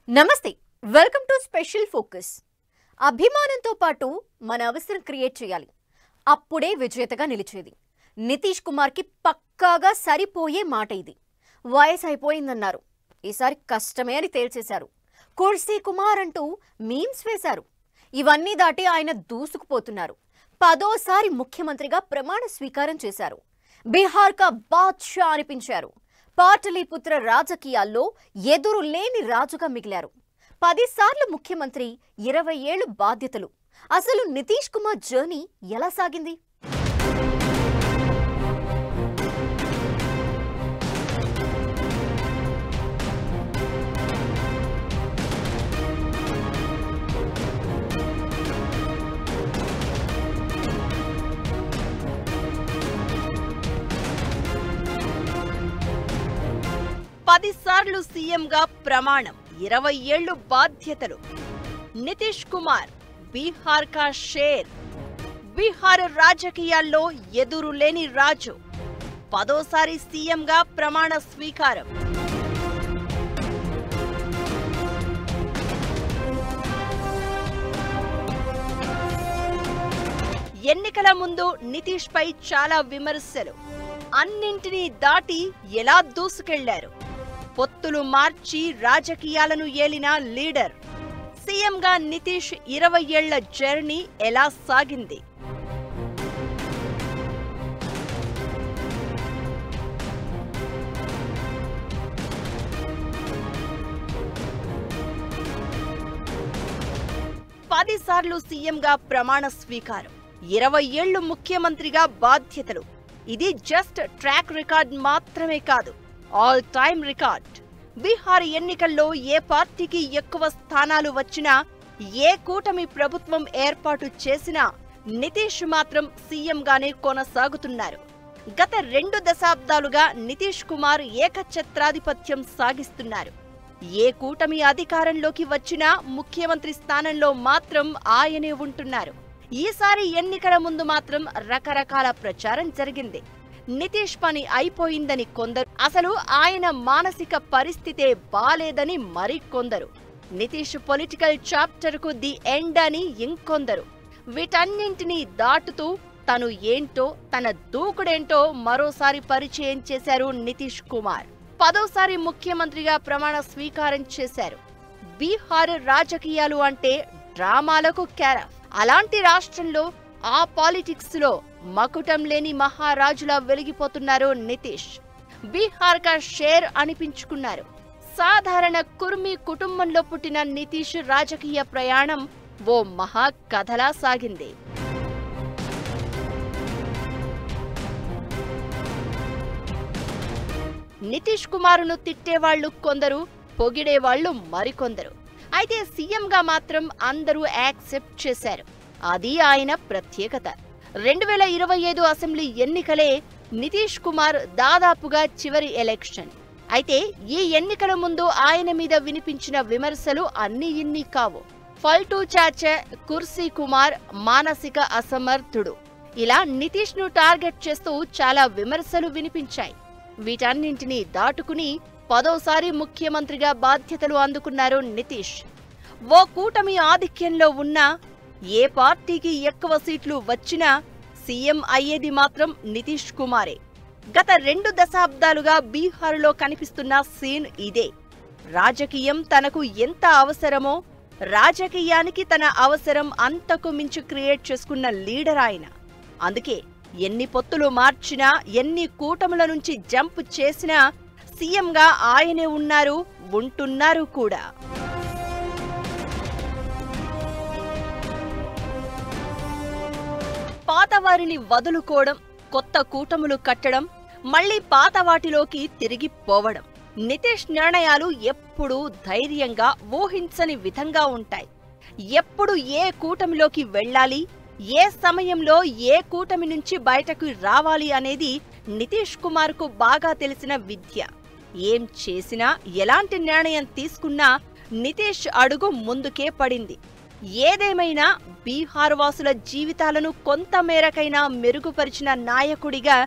నమస్తే welcome to special focus అభిమానంతో పాటు మన అవసరం క్రియేట్ చేయాలి అప్పుడే విజేతగా నిలిచేది నితీష్ కుమార్ కి పక్కాగా సరిపోయే మాట ఇది వయసు అయిపోయిందన్నారు ఈసారి కష్టమే అని తేల్చేశారు కుర్సీ కుమార్ అంటూ మీమ్స్ వేశారు ఇవన్నీ దాటి ఆయన దూసుకుపోతున్నారు 10వ ముఖ్యమంత్రిగా ప్రమాణ స్వీకారం చేశారు బిహార్ కా బాద్షా అనిపించారు పాటలీపుత్ర రాజకీయాల్లో ఎదురు లేని రాజుగా మిగిలారు 10 సార్లు ముఖ్యమంత్రి 20 ఏళ్లు బాధ్యతలు అసలు నితీష్ కుమార్ జర్నీ ఎలా సాగింది సార్లు సీఎంగా ప్రమాణం 20 ఏళ్లు బాధ్యతలు నితీష్ కుమార్ బీహార్ కా షేర్ బీహార్ రాజకీయాల్లో ఎదురులేని రాజు 10వ సీఎంగా ప్రమాణ స్వీకారం ఎన్నికల ముందు నితీష్ పై చాలా విమర్శలు అన్నింటినీ దాటి ఎలా దూసుకెళ్లారు పొత్తులు మార్చి రాజకీయాలను ఏలిన లీడర్ సీఎంగా నితీష్ 20 ఏళ్ల జర్నీ ఎలా సాగింది సార్లు సీఎంగా ప్రమాణ స్వీకారం 20 ఏళ్లు ముఖ్యమంత్రిగా బాధ్యతలు ఇది జస్ట్ ట్రాక్ రికార్డ్ మాత్రమే కాదు ఆల్ టైమ్ రికార్డ్ బీహార్ ఎన్నికల్లో ఏ పార్టీకి ఎక్కువ స్థానాలు వచ్చినా ఏ కూటమి ప్రభుత్వం ఏర్పాటు చేసినా నితీష్ మాత్రం సీఎంగానే కొనసాగుతున్నారు గత 2 దశాబ్దాలుగా నితీష్ కుమార్ ఏకఛత్రాధిపత్యం సాగిస్తున్నారు ఏ కూటమి అధికారంలోకి వచ్చినా ముఖ్యమంత్రి స్థానంలో మాత్రం ఆయనే ఉంటున్నారు ఈసారి ఎన్నికల ముందు మాత్రం రకరకాల ప్రచారం జరిగింది నితీష్ పని అయిపోయిందని కొందరు అసలు ఆయన మానసిక పరిస్థితే బాలేదని మరికొందరు నితీష్ పొలిటికల్ చాప్టర్ కు ది ఎండ్ అని ఇంకొందరు వీటన్నింటినీ దాటుతూ తను ఏంటో తన దూకుడేంటో మరోసారి పరిచయం చేశారు నితీష్ కుమార్ 10వ ముఖ్యమంత్రిగా ప్రమాణ స్వీకారం చేశారు బీహార్ రాజకీయాలు అంటే డ్రామాలకు క్యారఫ్ అలాంటి రాష్ట్రంలో ఆ పాలిటిక్స్ లో మకుటం లేని మహారాజులా వెలిగిపోతున్నారు నితీష్ బీహార్ కా షేర్ అనిపించుకున్నారు సాధారణ కుర్మి కుటుంబంలో పుట్టిన నితీష్ రాజకీయ ప్రయాణం ఓ మహా కథలా సాగింది నితీష్ కుమార్ను తిట్టేవాళ్లు కొందరు పొగిడేవాళ్లు మరికొందరు అయితే సీఎంగా మాత్రం అందరూ యాక్సెప్ట్ చేశారు అది ఆయన ప్రత్యేకత 2025 అసెంబ్లీ ఎన్నికలే నితీష్ కుమార్ దాదాపుగా చివరి ఎలక్షన్ అయితే ఈ ఎన్నికల ముందు ఆయన మీద వినిపించిన విమర్శలు అన్ని ఇన్ని కావు ఫల్టూ చాచా కుర్సీ కుమార్ మానసిక అసమర్థుడు ఇలా నితీష్ ను టార్గెట్ చేస్తూ చాలా విమర్శలు వినిపించాయి వీటన్నింటినీ దాటుకుని 10వ ముఖ్యమంత్రిగా బాధ్యతలు అందుకున్నారు నితీష్ ఓ కూటమి ఆధిక్యంలో ఉన్నా ఏ పార్టీకి ఎక్కువ సీట్లు వచ్చినా సీఎం అయ్యేది మాత్రం నితీష్ కుమారే గత 2 దశాబ్దాలుగా బీహార్లో కనిపిస్తున్న సీన్ ఇదే రాజకీయం తనకు ఎంత అవసరమో రాజకీయానికి తన అవసరం అంతకు మించి క్రియేట్ చేసుకున్న లీడర్ ఆయన అందుకే ఎన్ని పొత్తులు మార్చినా ఎన్ని కూటముల నుంచి జంప్ చేసినా సీఎంగా ఆయనే ఉన్నారు ఉంటున్నారు కూడా పాతవారిని వదులుకోవడం కొత్త కూటములు కట్టడం మళ్లీ పాత వాటిలోకి తిరిగి పోవడం నితీష్ నిర్ణయాలు ఎప్పుడూ ధైర్యంగా ఊహించని విధంగా ఉంటాయి ఎప్పుడు ఏ కూటమిలోకి వెళ్ళాలి ఏ సమయంలో ఏ కూటమి నుంచి బయటకు రావాలి అనేది నితీష్ కుమార్ కు బాగా తెలిసిన విద్య ఏం చేసినా ఎలాంటి నిర్ణయం తీసుకున్నా నితీష్ అడుగు ముందుకే పడింది ఏదేమైనా బీహార్ వాసుల జీవితాలను కొంతమేరకైనా మెరుగుపరిచిన నాయకుడిగా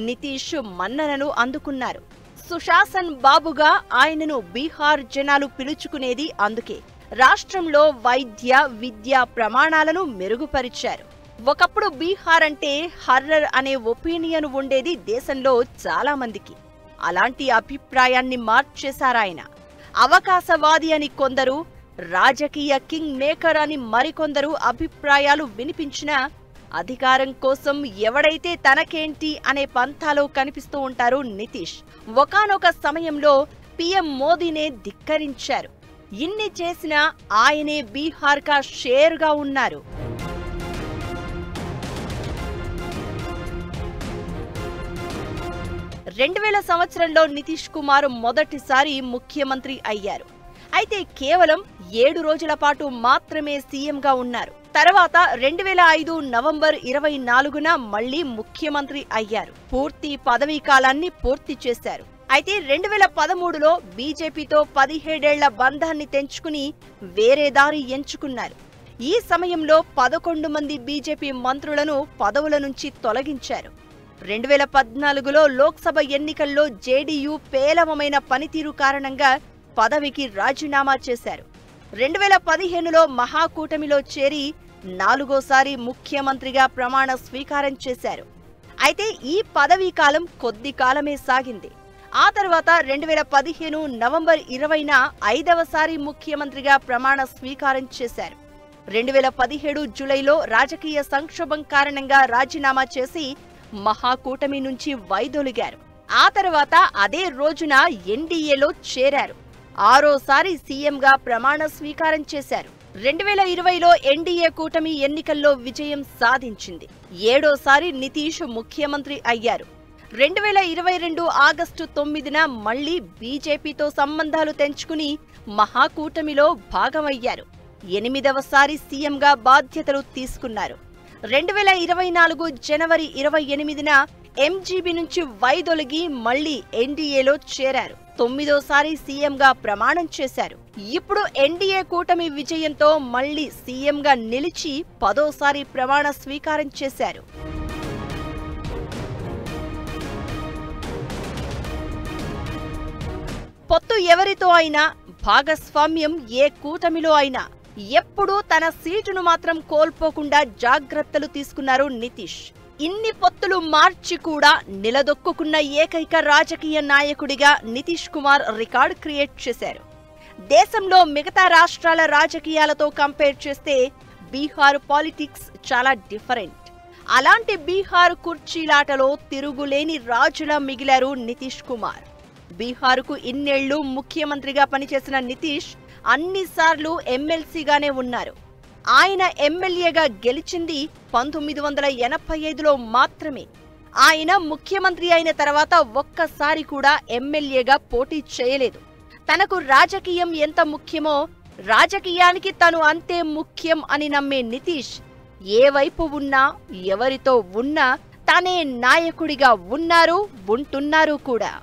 నితీష్ మన్ననలు అందుకున్నారు సుశాసన్ బాబుగా ఆయనను బీహార్ జనాలు పిలుచుకునేది అందుకే. రాష్ట్రంలో వైద్య, విద్యా ప్రమాణాలను మెరుగుపరిచారు. ఒకప్పుడు బీహార్ అంటే హర్రర్ అనే ఒపీనియన్ ఉండేది దేశంలో చాలా మందికి. అలాంటి అభిప్రాయాన్ని మార్చేశారాయన. అవకాశవాది అని కొందరు, రాజకీయ కింగ్ మేకర్ అని మరికొందరు అభిప్రాయాలు వినిపించినా అధికారం కోసం ఎవడైతే తనకేంటి అనే పంథాలో కనిపిస్తూ ఉంటారు నితీష్. ఒకానొక సమయంలో పీఎం మోదీనే ధిక్కరించారు. ఇన్ని చేసినా ఆయనే బీహార్ కా షేర్గా ఉన్నారు. 2000 సంవత్సరంలో నితీష్ కుమార్ మొదటిసారి ముఖ్యమంత్రి అయ్యారు. అయితే కేవలం 7 రోజుల పాటు మాత్రమే సీఎంగా ఉన్నారు. తర్వాత 2005 నవంబర్ 24న మళ్లీ ముఖ్యమంత్రి అయ్యారు. పూర్తి పదవీ కాలాన్ని పూర్తి చేశారు. అయితే 2013లో బీజేపీతో 17 ఏళ్ల బంధాన్ని తెంచుకుని వేరే దారి ఎంచుకున్నారు. ఈ సమయంలో 11 మంది బీజేపీ మంత్రులను పదవుల నుంచి తొలగించారు. 2014లో లోక్సభ ఎన్నికల్లో జేడీయూ పేలవమైన పనితీరు కారణంగా పదవికి రాజీనామా చేశారు. 2015లో మహాకూటమిలో చేరి 4గోసారి ముఖ్యమంత్రిగా ప్రమాణ స్వీకారం చేశారు. అయితే ఈ పదవీ కాలం కొద్ది కాలమే సాగింది. ఆ తర్వాత 2015 నవంబర్ 20న 5వసారి ముఖ్యమంత్రిగా ప్రమాణ స్వీకారం చేశారు. 2017 జూలైలో రాజకీయ సంక్షోభం కారణంగా రాజీనామా చేసి మహాకూటమి నుంచి వైదొలిగారు. ఆ తర్వాత అదే రోజున ఎన్డీఏలో చేరారు. 6వసారి సీఎంగా ప్రమాణ స్వీకారం చేశారు. 2020లో ఎన్డీఏ కూటమి ఎన్నికల్లో విజయం సాధించింది. 7వసారి నితీష్ ముఖ్యమంత్రి అయ్యారు. 2022 ఆగస్టు 9న మళ్లీ బీజేపీతో సంబంధాలు తెంచుకుని మహాకూటమిలో భాగమయ్యారు. 8వసారి సీఎంగా బాధ్యతలు తీసుకున్నారు. 2024 జనవరి 28న ఎంజీబీ నుంచి వైదొలిగి మళ్లీ ఎన్డీఏలో చేరారు. 9వసారి సీఎంగా ప్రమాణం చేశారు. ఇప్పుడు ఎన్డీఏ కూటమి విజయంతో మళ్లీ సీఎంగా నిలిచి 10వసారి ప్రమాణ స్వీకారం చేశారు. పొత్తు ఎవరితో అయినా, భాగస్వామ్యం ఏ కూటమిలో అయినా ఎప్పుడూ తన సీటును మాత్రం కోల్పోకుండా జాగ్రత్తలు తీసుకున్నారు నితీష్. ఇన్ని పొత్తులు మార్చి కూడా నిలదొక్కున్న ఏకైక రాజకీయ నాయకుడిగా నితీష్ కుమార్ రికార్డ్ క్రియేట్ చేశారు. దేశంలో మిగతా రాష్ట్రాల రాజకీయాలతో కంపేర్ చేస్తే బీహార్ పాలిటిక్స్ చాలా డిఫరెంట్. అలాంటి బీహార్ కుర్చీలాటలో తిరుగులేని రాజులా మిగిలారు నితీష్ కుమార్. బీహార్కు ఇన్నేళ్లు ముఖ్యమంత్రిగా పనిచేసిన నితీష్ అన్నిసార్లు ఎమ్మెల్సీగానే ఉన్నారు. ఆయన ఎమ్మెల్యేగా గెలిచింది 1985లో మాత్రమే. ఆయన ముఖ్యమంత్రి అయిన తర్వాత ఒక్కసారి కూడా ఎమ్మెల్యేగా పోటీ చేయలేదు. తనకు రాజకీయం ఎంత ముఖ్యమో రాజకీయానికి తను అంతే ముఖ్యం అని నమ్మే నితీష్ ఏ వైపు ఉన్నా, ఎవరితో ఉన్నా తనే నాయకుడిగా ఉన్నారు, ఉంటున్నారు కూడా.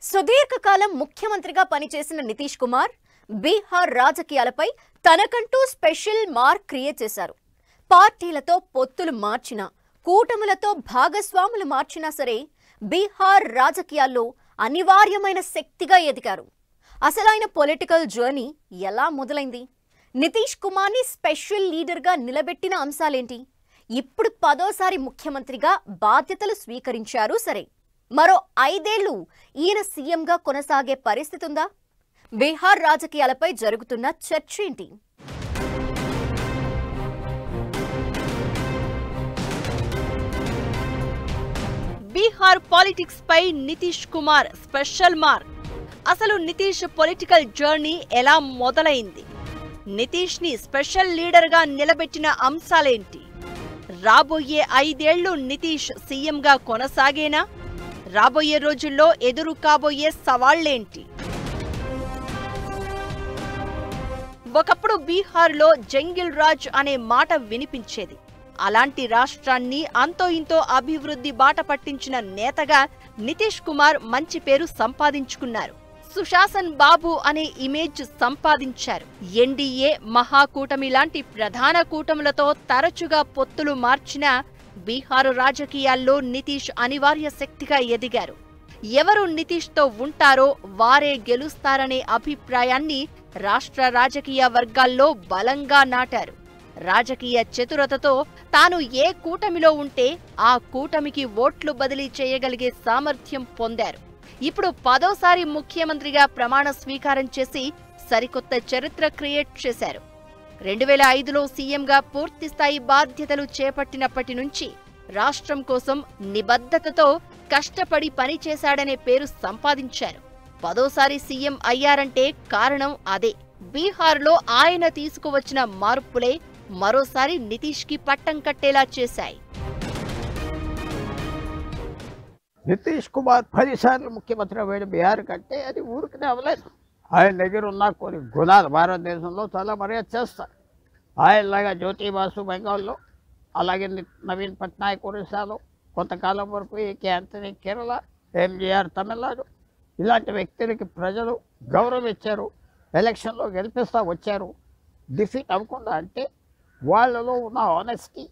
సుదీర్ఘకాలం ముఖ్యమంత్రిగా పనిచేసిన నితీష్ కుమార్ బీహార్ రాజకీయాలపై తనకంటూ స్పెషల్ మార్క్ క్రియేట్ చేశారు. పార్టీలతో పొత్తులు మార్చినా, కూటములతో భాగస్వాములు మార్చినా సరే బీహార్ రాజకీయాల్లో అనివార్యమైన శక్తిగా ఎదిగారు. అసలైన పొలిటికల్ జర్నీ ఎలా మొదలైంది? నితీష్ కుమార్ని స్పెషల్ లీడర్గా నిలబెట్టిన అంశాలేంటి? ఇప్పుడు 10వసారి ముఖ్యమంత్రిగా బాధ్యతలు స్వీకరించారు సరే, మరో 5 ఏళ్లు ఈయన సీఎంగా కొనసాగే పరిస్థితి ఉందా? బీహార్ రాజకీయాలపై జరుగుతున్న చర్చ ఏంటి? బీహార్ పాలిటిక్స్ పై నితీష్ కుమార్ స్పెషల్ మార్క్. అసలు నితీష్ పొలిటికల్ జర్నీ ఎలా మొదలైంది? నితీష్ ని స్పెషల్ లీడర్ గా నిలబెట్టిన అంశాలేంటి? రాబోయే 5 ఏళ్లు నితీష్ సీఎంగా కొనసాగేనా? రాబోయే రోజుల్లో ఎదురు కాబోయే సవాళ్లేంటి? ఒకప్పుడు బీహార్లో జంగిల్ రాజ్ అనే మాట వినిపించేది. అలాంటి రాష్ట్రాన్ని అంతో ఇంతో అభివృద్ధి బాట పట్టించిన నేతగా నితీష్ కుమార్ మంచి పేరు సంపాదించుకున్నారు. సుశాసన్ బాబు అనే ఇమేజ్ సంపాదించారు. ఎన్డీఏ, మహాకూటమి లాంటి ప్రధాన కూటములతో తరచుగా పొత్తులు మార్చిన బీహారు రాజకీయాల్లో నితీష్ అనివార్య శక్తిగా ఎదిగారు. ఎవరు నితీష్తో ఉంటారో వారే గెలుస్తారనే అభిప్రాయాన్ని రాష్ట్ర రాజకీయ వర్గాల్లో బలంగా నాటారు. రాజకీయ చతురతతో తాను ఏ కూటమిలో ఉంటే ఆ కూటమికి ఓట్లు బదిలీ చేయగలిగే సామర్థ్యం పొందారు. ఇప్పుడు 10వ ముఖ్యమంత్రిగా ప్రమాణ స్వీకారం చేసి సరికొత్త చరిత్ర క్రియేట్ చేశారు. 2005లో సీఎంగా పూర్తిస్థాయి బాధ్యతలు చేపట్టినప్పటి నుంచి రాష్ట్రం కోసం నిబద్ధతతో కష్టపడి పనిచేశాడనే పేరు సంపాదించారు. 10వ సీఎం అయ్యారంటే కారణం అదే. బీహార్లో ఆయన తీసుకువచ్చిన మార్పులే మరోసారి నితీష్కి పట్టం కట్టేలా చేశాయి. నితీష్ కుమార్ 10 సార్లు ముఖ్యమంత్రి అయ్యాడు బీహార్ కంటే అది ఊరికనే అవ్వలేదు. ఆయన దగ్గర ఉన్న కొన్ని గుణాలు భారతదేశంలో చాలా మర్యాద చేస్తారు. ఆయనలాగా జ్యోతి బాసు బెంగాల్లో, అలాగే నవీన్ పట్నాయక్ ఒరిస్సాలో, కొంతకాలం వరకు ఏకే ఆంటనీ కేరళ, ఎంజీఆర్ తమిళనాడు, ఇలాంటి వ్యక్తులకి ప్రజలు గౌరవం ఇచ్చారు. ఎలక్షన్లో గెలిపిస్తూ వచ్చారు. డిఫీట్ అవ్వకుండా అంటే వాళ్ళలో ఉన్న ఆనెస్టీ,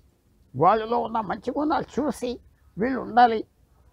వాళ్ళలో ఉన్న మంచి గుణాలు చూసి వీళ్ళు ఉండాలి,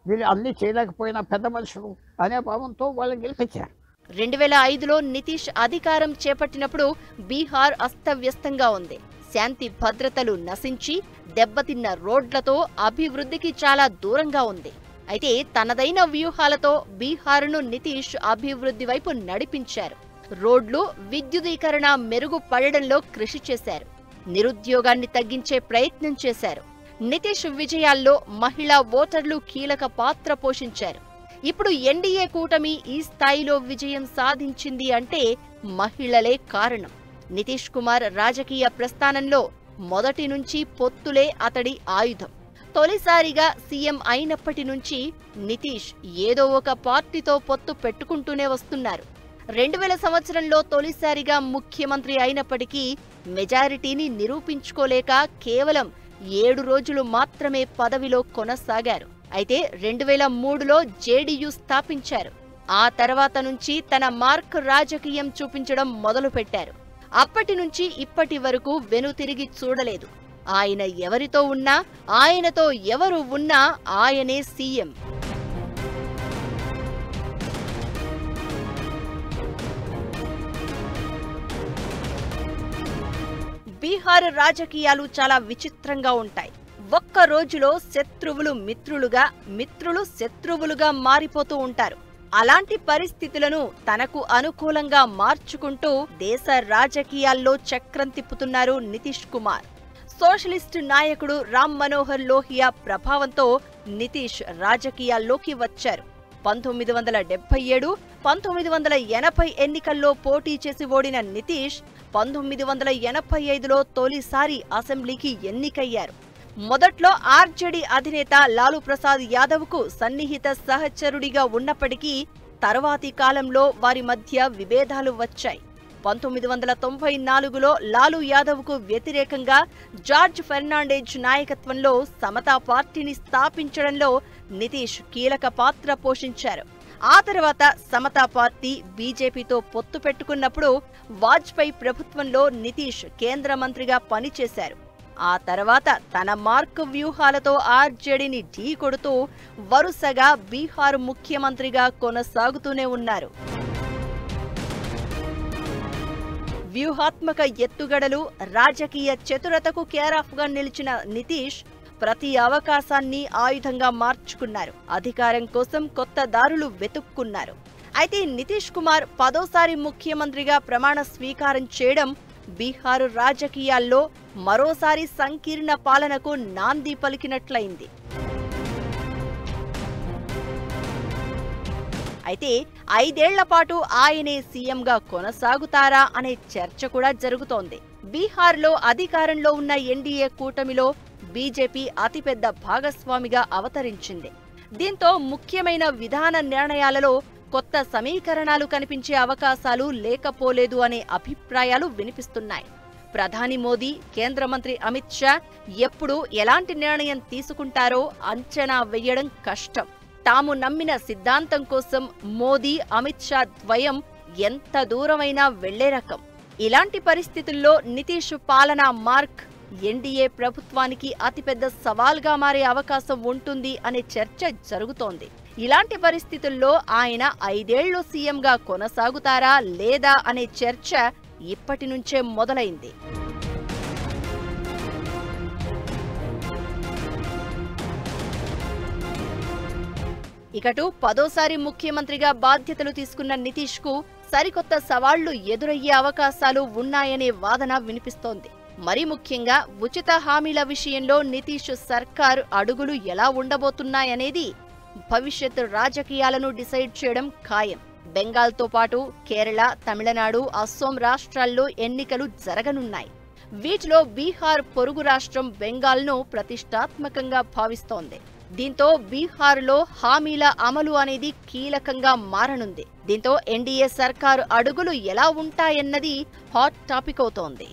వీళ్ళు అన్నీ చేయలేకపోయినా పెద్ద మనుషులు అనే భావంతో వాళ్ళని గెలిపించారు. 2005లో నితీష్ అధికారం చేపట్టినప్పుడు బీహార్ అస్తవ్యస్తంగా ఉంది. శాంతి భద్రతలు నశించి దెబ్బతిన్న రోడ్లతో అభివృద్ధికి చాలా దూరంగా ఉంది. అయితే తనదైన వ్యూహాలతో బీహార్ను నితీష్ అభివృద్ధి వైపు నడిపించారు. రోడ్లు, విద్యుదీకరణ మెరుగుపడడంలో కృషి చేశారు. నిరుద్యోగాన్ని తగ్గించే ప్రయత్నం చేశారు. నితీష్ విజయాల్లో మహిళా ఓటర్లు కీలక పాత్ర పోషించారు. ఇప్పుడు ఎన్డీఏ కూటమి ఈ స్థాయిలో విజయం సాధించింది అంటే మహిళలే కారణం. నితీష్ కుమార్ రాజకీయ ప్రస్థానంలో మొదటి నుంచి పొత్తులే అతడి ఆయుధం. తొలిసారిగా సీఎం అయినప్పటి నుంచి నితీష్ ఏదో ఒక పార్టీతో పొత్తు పెట్టుకుంటూనే వస్తున్నారు. 2000 సంవత్సరంలో తొలిసారిగా ముఖ్యమంత్రి అయినప్పటికీ మెజారిటీని నిరూపించుకోలేక కేవలం 7 రోజులు మాత్రమే పదవిలో కొనసాగారు. అయితే 2003లో జేడీయూ స్థాపించారు. ఆ తర్వాత నుంచి తన మార్క్ రాజకీయం చూపించడం మొదలుపెట్టారు. అప్పటి నుంచి ఇప్పటి వరకు వెనుతిరిగి చూడలేదు. ఆయన ఎవరితో ఉన్నా, ఆయనతో ఎవరు ఉన్నా ఆయనే సీఎం. బీహార్ రాజకీయాలు చాలా విచిత్రంగా ఉంటాయి. ఒక్క రోజులో శత్రువులు మిత్రులుగా, మిత్రులు శత్రువులుగా మారిపోతూ ఉంటారు. అలాంటి పరిస్థితులను తనకు అనుకూలంగా మార్చుకుంటూ దేశ రాజకీయాల్లో చక్రం తిప్పుతున్నారు నితీష్ కుమార్. సోషలిస్ట్ నాయకుడు రామ్ మనోహర్ లోహియా ప్రభావంతో నితీష్ రాజకీయాల్లోకి వచ్చారు. 1977, 1980 ఎన్నికల్లో పోటీ చేసి ఓడిన నితీష్ 1985లో తొలిసారి అసెంబ్లీకి ఎన్నికయ్యారు. మొదట్లో ఆర్జేడీ అధినేత లాలూ ప్రసాద్ యాదవ్కు సన్నిహిత సహచరుడిగా ఉన్నప్పటికీ తర్వాతి కాలంలో వారి మధ్య విభేదాలు వచ్చాయి. 1994లో లాలూ యాదవ్కు వ్యతిరేకంగా జార్జ్ ఫెర్నాండెజ్ నాయకత్వంలో సమతా పార్టీని స్థాపించడంలో నితీష్ కీలక పాత్ర పోషించారు. ఆ తర్వాత సమతా పార్టీ బీజేపీతో పొత్తు పెట్టుకున్నప్పుడు వాజ్పేయి ప్రభుత్వంలో నితీష్ కేంద్ర మంత్రిగా పనిచేశారు. ఆ తర్వాత తన మార్క్ వ్యూహాలతో ఆర్జేడీని ఢీకొడుతూ వరుసగా బీహార్ ముఖ్యమంత్రిగా కొనసాగుతూనే ఉన్నారు. వ్యూహాత్మక ఎత్తుగడలు, రాజకీయ చతురతకు కేరాఫ్గా నిలిచిన నితీష్ ప్రతి అవకాశాన్ని ఆయుధంగా మార్చుకున్నారు. అధికారం కోసం కొత్త దారులు వెతుక్కున్నారు. అయితే నితీష్ కుమార్ 10వ ముఖ్యమంత్రిగా ప్రమాణ స్వీకారం చేయడం బీహార్ రాజకీయాల్లో మరోసారి సంకీర్ణ పాలనకు నాంది పలికినట్లయింది. అయితే 5 ఏళ్ల పాటు ఆయనే సీఎంగా కొనసాగుతారా అనే చర్చ కూడా జరుగుతోంది. బీహార్లో అధికారంలో ఉన్న ఎన్డీఏ కూటమిలో బీజేపీ అతిపెద్ద భాగస్వామిగా అవతరించింది. దీంతో ముఖ్యమైన విధాన నిర్ణయాలలో కొత్త సమీకరణాలు కనిపించే అవకాశాలు లేకపోలేదు అనే అభిప్రాయాలు వినిపిస్తున్నాయి. ప్రధాని మోదీ, కేంద్ర మంత్రి అమిత్ షా ఎప్పుడు ఎలాంటి నిర్ణయం తీసుకుంటారో అంచనా వేయడం కష్టం. తాము నమ్మిన సిద్ధాంతం కోసం మోదీ, అమిత్ షా ద్వయం ఎంత దూరమైనా వెళ్లే రకం. ఇలాంటి పరిస్థితుల్లో నితీష్ పాలనా మార్క్ ఎన్డీఏ ప్రభుత్వానికి అతిపెద్ద సవాల్గా మారే అవకాశం ఉంటుంది అనే చర్చ జరుగుతోంది. ఇలాంటి పరిస్థితుల్లో ఆయన 5 ఏళ్లు సీఎంగా కొనసాగుతారా లేదా అనే చర్చ ఇప్పటి నుంచే మొదలైంది. ఇకటు 10వ ముఖ్యమంత్రిగా బాధ్యతలు తీసుకున్న నితీష్ కు సరికొత్త సవాళ్లు ఎదురయ్యే అవకాశాలు ఉన్నాయనే వాదన వినిపిస్తోంది. మరీ ముఖ్యంగా ఉచిత హామీల విషయంలో నితీష్ సర్కార్ అడుగులు ఎలా ఉండబోతున్నాయనేది భవిష్యత్ రాజకీయాలను డిసైడ్ చేయడం ఖాయం. బెంగాల్తో పాటు కేరళ, తమిళనాడు, అస్సోం రాష్ట్రాల్లో ఎన్నికలు జరగనున్నాయి. వీటిలో బీహార్ పొరుగు రాష్ట్రం బెంగాల్ను ప్రతిష్టాత్మకంగా భావిస్తోంది. దీంతో బీహార్లో హామీల అమలు అనేది కీలకంగా మారనుంది. దీంతో ఎన్డీఏ సర్కారు అడుగులు ఎలా ఉంటాయన్నది హాట్ టాపిక్ అవుతోంది.